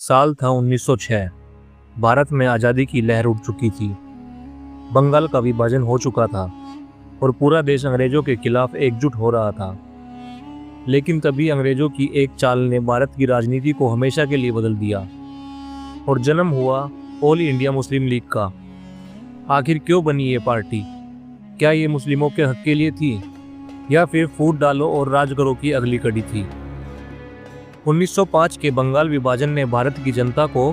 साल था 1906। भारत में आज़ादी की लहर उठ चुकी थी। बंगाल का विभाजन हो चुका था और पूरा देश अंग्रेजों के खिलाफ एकजुट हो रहा था। लेकिन तभी अंग्रेजों की एक चाल ने भारत की राजनीति को हमेशा के लिए बदल दिया और जन्म हुआ ऑल इंडिया मुस्लिम लीग का। आखिर क्यों बनी ये पार्टी? क्या ये मुस्लिमों के हक के लिए थी या फिर फूट डालो और राज करो की अगली कड़ी थी? 1905 के बंगाल विभाजन ने भारत की जनता को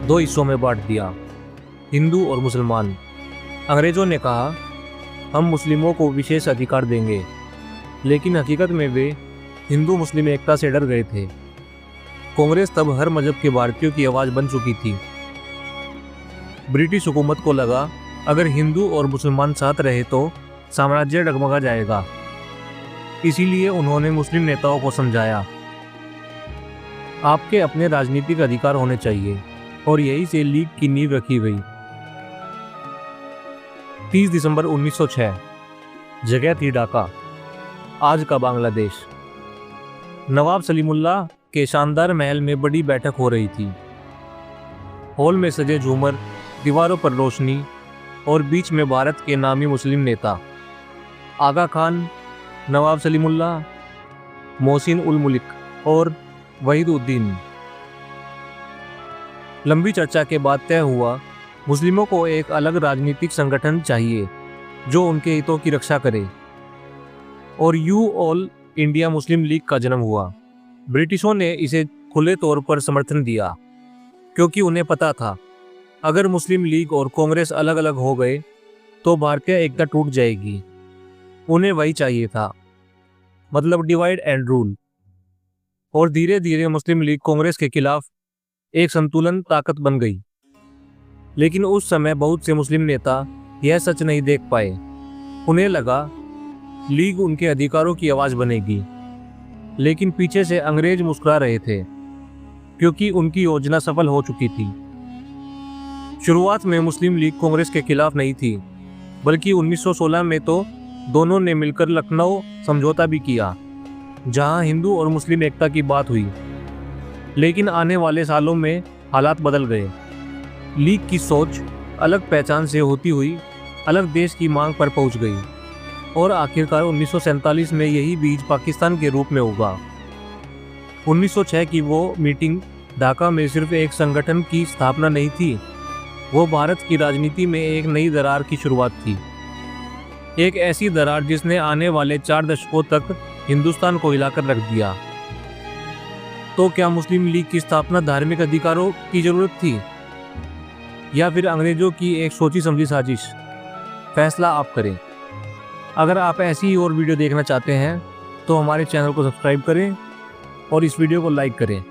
दो हिस्सों में बांट दिया, हिंदू और मुसलमान। अंग्रेजों ने कहा हम मुस्लिमों को विशेष अधिकार देंगे, लेकिन हकीकत में वे हिंदू मुस्लिम एकता से डर गए थे। कांग्रेस तब हर मजहब के भारतीयों की आवाज़ बन चुकी थी। ब्रिटिश हुकूमत को लगा अगर हिंदू और मुसलमान साथ रहे तो साम्राज्य डगमगा जाएगा। इसीलिए उन्होंने मुस्लिम नेताओं को समझाया आपके अपने राजनीतिक अधिकार होने चाहिए, और यही से लीग की नींव रखी गई। 30 दिसंबर 1906, जगह थी ढाका, आज का बांग्लादेश। नवाब सलीमुल्लाह के शानदार महल में बड़ी बैठक हो रही थी। हॉल में सजे झूमर, दीवारों पर रोशनी और बीच में भारत के नामी मुस्लिम नेता आगा खान, नवाब सलीमुल्लाह, मोहसिन उल मुल्क और वहीदुद्दीन। लंबी चर्चा के बाद तय हुआ मुस्लिमों को एक अलग राजनीतिक संगठन चाहिए जो उनके हितों की रक्षा करे, और ऑल इंडिया मुस्लिम लीग का जन्म हुआ। ब्रिटिशों ने इसे खुले तौर पर समर्थन दिया क्योंकि उन्हें पता था अगर मुस्लिम लीग और कांग्रेस अलग अलग हो गए तो भारतीय एकता टूट जाएगी। उन्हें वही चाहिए था, मतलब डिवाइड एंड रूल। और धीरे धीरे मुस्लिम लीग कांग्रेस के खिलाफ एक संतुलन ताकत बन गई। लेकिन उस समय बहुत से मुस्लिम नेता यह सच नहीं देख पाए। उन्हें लगा लीग उनके अधिकारों की आवाज बनेगी, लेकिन पीछे से अंग्रेज मुस्कुरा रहे थे क्योंकि उनकी योजना सफल हो चुकी थी। शुरुआत में मुस्लिम लीग कांग्रेस के खिलाफ नहीं थी, बल्कि 1916 में तो दोनों ने मिलकर लखनऊ समझौता भी किया, जहां हिंदू और मुस्लिम एकता की बात हुई। लेकिन आने वाले सालों में हालात बदल गए। लीग की सोच अलग पहचान से होती हुई अलग देश की मांग पर पहुंच गई, और आखिरकार 1947 में यही बीज पाकिस्तान के रूप में उगा। 1906 की वो मीटिंग ढाका में सिर्फ एक संगठन की स्थापना नहीं थी, वो भारत की राजनीति में एक नई दरार की शुरुआत थी। एक ऐसी दरार जिसने आने वाले 4 दशकों तक हिंदुस्तान को हिलाकर रख दिया। तो क्या मुस्लिम लीग की स्थापना धार्मिक अधिकारों की जरूरत थी या फिर अंग्रेजों की एक सोची समझी साजिश? फैसला आप करें। अगर आप ऐसी ही और वीडियो देखना चाहते हैं तो हमारे चैनल को सब्सक्राइब करें और इस वीडियो को लाइक करें।